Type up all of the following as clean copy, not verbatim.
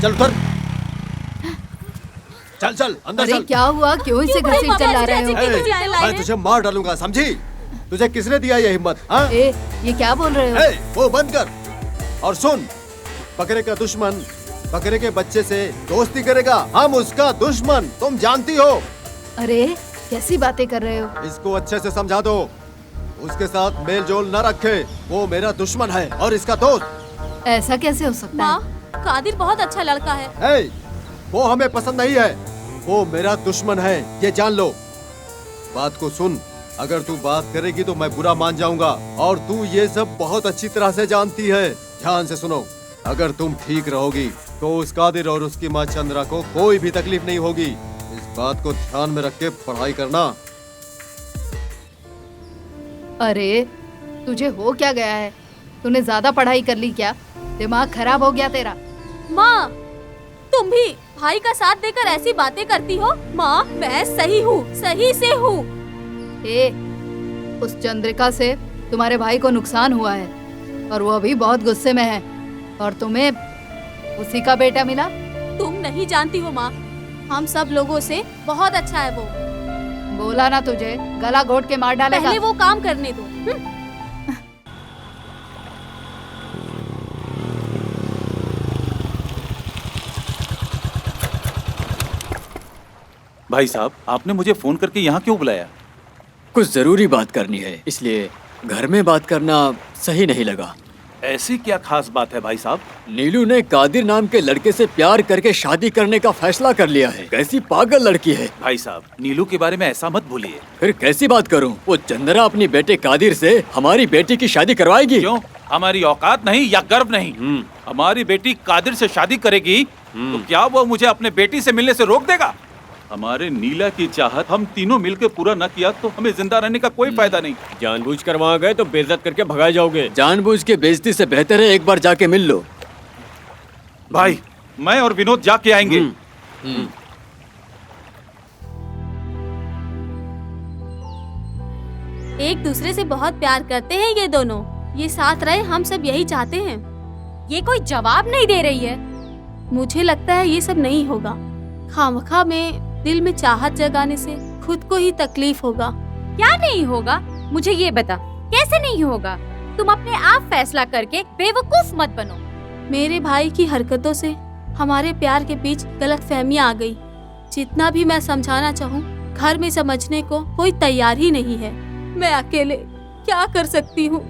चल उतर। चल चल अंदर चल। क्या हुआ? क्यों इसे घसीट चला रहे हो? मैं तुझे मार डालूंगा, समझी? तुझे किसने दिया ये हिम्मत? हाँ? ये क्या बोल रहे हो? वो बंद कर और सुन, बकरे का दुश्मन बकरे के बच्चे से दोस्ती करेगा, हम उसका दुश्मन, तुम जानती हो। अरे कैसी बातें कर रहे हो? इसको अच्छे से समझा दो, उसके साथ मेल जोल न रखे, वो मेरा दुश्मन है और इसका दोस्त। ऐसा कैसे हो सकता है? कादिर बहुत अच्छा लड़का है। वो हमें पसंद नहीं है, वो मेरा दुश्मन है, ये जान लो। बात को सुन, अगर तू बात करेगी तो मैं बुरा मान जाऊंगा और तू ये सब बहुत अच्छी तरह से जानती है। ध्यान से सुनो, अगर तुम ठीक रहोगी तो उस कादिर और उसकी माँ चंद्रा को कोई भी तकलीफ नहीं होगी। इस बात को ध्यान में रख के पढ़ाई करना। अरे तुझे हो क्या गया है? तूने ज्यादा पढ़ाई कर ली क्या? दिमाग खराब हो गया तेरा? माँ, तुम भी भाई का साथ देकर ऐसी बातें करती हो? माँ, मैं सही हूँ, सही से हूँ। उस चंद्रिका से तुम्हारे भाई को नुकसान हुआ है और वो अभी बहुत गुस्से में है और तुम्हें उसी का बेटा मिला। तुम नहीं जानती हो माँ, हम सब लोगों से बहुत अच्छा है वो। बोला ना तुझे, गला घोट के मार डालेगा। पहले वो काम करने दो। भाई साहब, आपने मुझे फोन करके यहाँ क्यों बुलाया? कुछ जरूरी बात करनी है, इसलिए घर में बात करना सही नहीं लगा। ऐसी क्या खास बात है भाई साहब? नीलू ने कादिर नाम के लड़के से प्यार करके शादी करने का फैसला कर लिया है। कैसी पागल लड़की है। भाई साहब, नीलू के बारे में ऐसा मत भूलिए। फिर कैसी बात करूं? वो चंद्रा अपनी बेटे कादिर से हमारी बेटी की शादी करवाएगी। क्यों? हमारी औकात नहीं या गर्व नहीं? हमारी बेटी कादिर से शादी करेगी तो क्या वो मुझे अपने बेटी से मिलने से रोक देगा? हमारे नीला की चाहत हम तीनों मिलकर पूरा न किया तो हमें जिंदा रहने का कोई फायदा नहीं। जानबूझकर वहाँ गए तो बेइज्जत करके भगा जाओगे। जानबूझ के बेइज्जती से बेहतर है एक बार जाके मिल लो। भाई, मैं और विनोद जाके आएंगे। एक दूसरे से बहुत प्यार करते हैं ये दोनों। ये साथ रहे, हम सब यही चाहते हैं। ये कोई जवाब नहीं दे रही है। मुझे लगता है ये सब नहीं होगा। खामखा में दिल में चाहत जगाने से खुद को ही तकलीफ होगा। क्या नहीं होगा? मुझे ये बता, कैसे नहीं होगा? तुम अपने आप फैसला करके बेवकूफ मत बनो। मेरे भाई की हरकतों से हमारे प्यार के बीच गलतफहमियां आ गई। जितना भी मैं समझाना चाहूँ, घर में समझने को कोई तैयार ही नहीं है। मैं अकेले क्या कर सकती हूँ?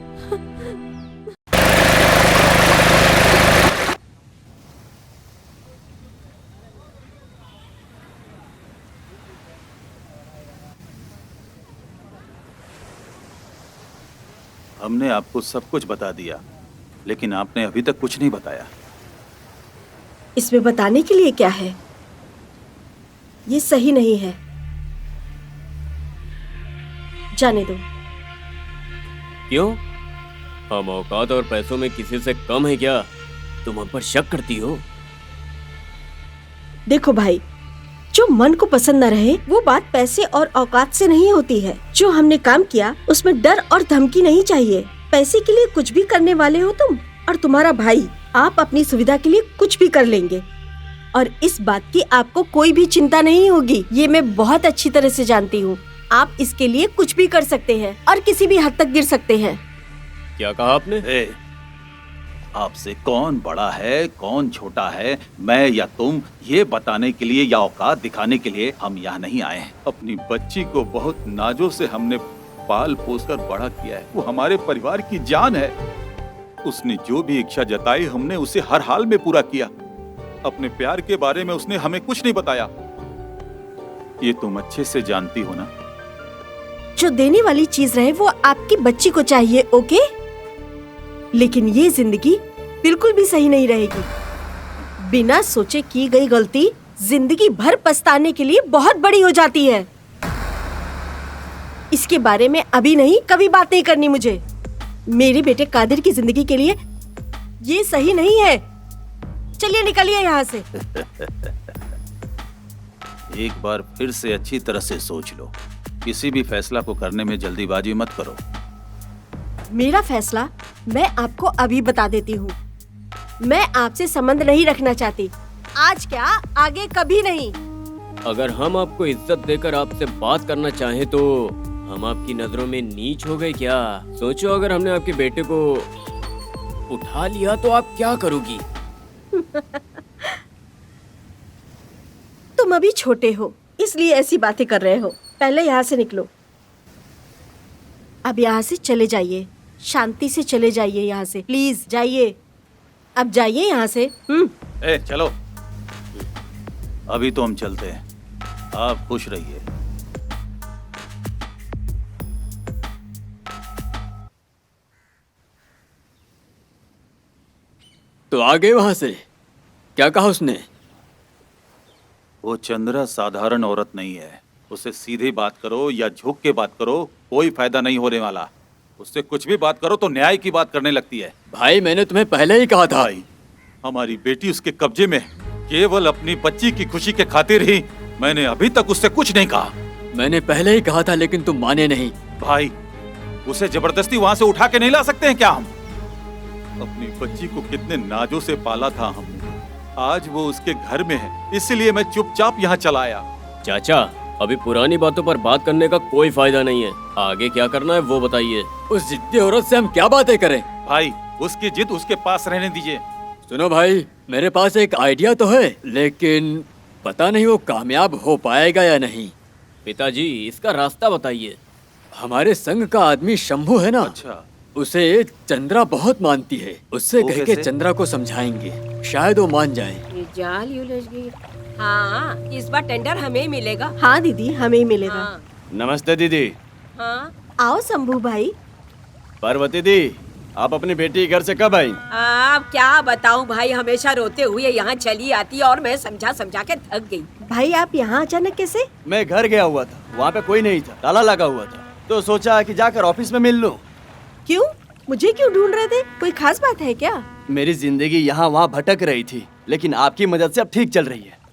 हमने आपको सब कुछ बता दिया, लेकिन आपने अभी तक कुछ नहीं बताया। इसमें बताने के लिए क्या है? ये सही नहीं है, जाने दो। क्यों? हम औकात और पैसों में किसी से कम है क्या? तुम हम पर शक करती हो? देखो भाई, जो मन को पसंद न रहे वो बात पैसे और औकात से नहीं होती है। जो हमने काम किया उसमें डर और धमकी नहीं चाहिए। पैसे के लिए कुछ भी करने वाले हो तुम और तुम्हारा भाई, आप अपनी सुविधा के लिए कुछ भी कर लेंगे और इस बात की आपको कोई भी चिंता नहीं होगी। ये मैं बहुत अच्छी तरह से जानती हूँ। आप इसके लिए कुछ भी कर सकते हैं और किसी भी हद तक गिर सकते हैं। क्या कहा आपने? आपसे कौन बड़ा है कौन छोटा है, मैं या तुम, ये बताने के लिए या औकात दिखाने के लिए हम यहाँ नहीं आए हैं। अपनी बच्ची को बहुत नाजों से हमने पाल पोस कर बड़ा किया है। वो हमारे परिवार की जान है। उसने जो भी इच्छा जताई हमने उसे हर हाल में पूरा किया। अपने प्यार के बारे में उसने हमें कुछ नहीं बताया। ये तुम अच्छे से जानती हो ना। जो देने वाली चीज रहे वो आपकी बच्ची को चाहिए, ओके? लेकिन ये जिंदगी बिल्कुल भी सही नहीं रहेगी। बिना सोचे की गई गलती जिंदगी भर पछताने के लिए बहुत बड़ी हो जाती है। इसके बारे में अभी नहीं, कभी बात नहीं करनी मुझे। मेरे बेटे कादिर की जिंदगी के लिए ये सही नहीं है। चलिए निकलिए यहाँ से। एक बार फिर से अच्छी तरह से सोच लो। किसी भी फैसला को करने में जल्दीबाजी मत करो। मेरा फैसला मैं आपको अभी बता देती हूँ। मैं आपसे संबंध नहीं रखना चाहती। आज क्या, आगे कभी नहीं। अगर हम आपको इज्जत देकर आपसे बात करना चाहें तो हम आपकी नजरों में नीच हो गए क्या? सोचो अगर हमने आपके बेटे को उठा लिया तो आप क्या करोगी? तुम अभी छोटे हो इसलिए ऐसी बातें कर रहे हो। पहले यहाँ से निकलो। अब यहाँ से चले जाइए, शांति से चले जाइए यहाँ से, प्लीज जाइए। अब जाइए यहाँ से। ए चलो, अभी तो हम चलते हैं, आप खुश रहिए। तो आ गए वहां से? क्या कहा उसने? वो चंद्रा साधारण औरत नहीं है, उससे सीधी बात करो या झुक के बात करो, कोई फायदा नहीं होने वाला। उससे कुछ भी बात करो तो न्याय की बात करने लगती है। भाई मैंने तुम्हें पहले ही कहा था। भाई, हमारी बेटी उसके कब्जे में है, केवल अपनी बच्ची की खुशी के खातिर ही मैंने अभी तक उससे कुछ नहीं कहा। मैंने पहले ही कहा था लेकिन तुम माने नहीं। भाई, उसे जबरदस्ती वहां से उठा के नहीं ला सकते हैं क्या हम? अपनी बच्ची को कितने नाजों से पाला था हमने, आज वो उसके घर में है, इसलिए मैं चुपचाप यहाँ चला आया। चाचा, अभी पुरानी बातों पर बात करने का कोई फायदा नहीं है। आगे क्या करना है वो बताइए। उस जिद्दी औरत से हम क्या बातें करें? भाई, उसकी जिद उसके पास रहने दीजिए। सुनो भाई, मेरे पास एक आइडिया तो है, लेकिन पता नहीं वो कामयाब हो पाएगा या नहीं। पिताजी, इसका रास्ता बताइए। हमारे संघ का आदमी शंभू है ना? अच्छा, उसे चंद्रा बहुत मानती है। उससे वो कह के कैसे? चंद्रा को समझाएंगे, शायद वो मान जाए। ये जाल ही उलझ गई। हाँ, इस बार टेंडर हमें ही मिलेगा। हाँ दीदी, हमें ही मिलेगा। हाँ, नमस्ते दीदी। हाँ। आओ शंभू भाई। पार्वती दी, आप अपनी बेटी घर से कब आई? अब क्या बताऊं भाई, हमेशा रोते हुए यहाँ चली आती है और मैं समझा समझा के थक गई। भाई आप यहाँ अचानक कैसे? मैं घर गया हुआ था, वहाँ पे कोई नहीं था, ताला लगा हुआ था, तो सोचा कि जाकर ऑफिस में मिल लूं। क्यों? मुझे क्यों ढूंढ रहे थे? कोई खास बात है क्या? मेरी जिंदगी यहाँ वहाँ भटक रही थी, लेकिन आपकी मदद से अब ठीक चल रही है।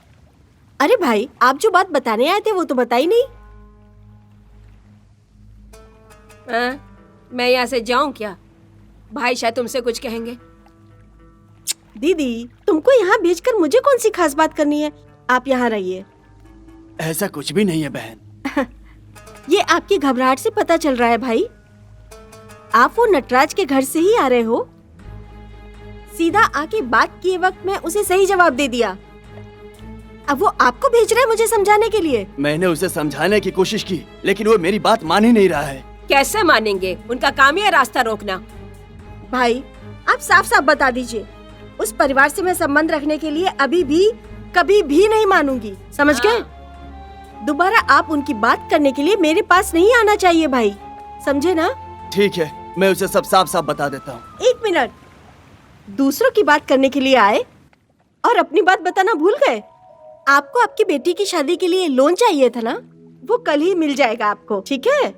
अरे भाई, आप जो बात बताने आए थे वो तो बताई नहीं। मैं यहाँ से जाऊं क्या? भाई शायद तुमसे कुछ कहेंगे। दीदी, तुमको यहाँ भेजकर मुझे कौन सी खास बात करनी है? आप यहाँ रहिए। ऐसा कुछ भी नहीं है बहन। ये आपकी घबराहट से पता चल रहा है भाई। आप वो नटराज के घर से ही आ रहे हो। सीधा आके बात किए वक्त मैं उसे सही जवाब दे दिया। अब वो आपको भेज रहा है मुझे समझाने के लिए। मैंने उसे समझाने की कोशिश की, लेकिन वो मेरी बात मान ही नहीं रहा है। कैसे मानेंगे? उनका काम ही है रास्ता रोकना। भाई, आप साफ साफ बता दीजिए। उस परिवार से मैं संबंध रखने के लिए अभी भी कभी भी नहीं मानूंगी, समझ गए? दोबारा आप उनकी बात करने के लिए मेरे पास नहीं आना चाहिए भाई, समझे ना? ठीक है, मैं उसे सब साफ साफ बता देता हूँ। 1 मिनट, दूसरों की बात करने के लिए आए और अपनी बात बताना भूल गए। आपको आपकी बेटी की शादी के लिए लोन चाहिए था ना? वो कल ही मिल जाएगा आपको, ठीक है?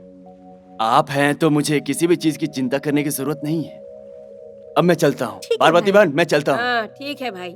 आप हैं तो मुझे किसी भी चीज की चिंता करने की जरूरत नहीं है। अब मैं चलता हूँ। ठीक है पार्वती भाई। बहन, मैं चलता हूँ। हाँ ठीक है भाई।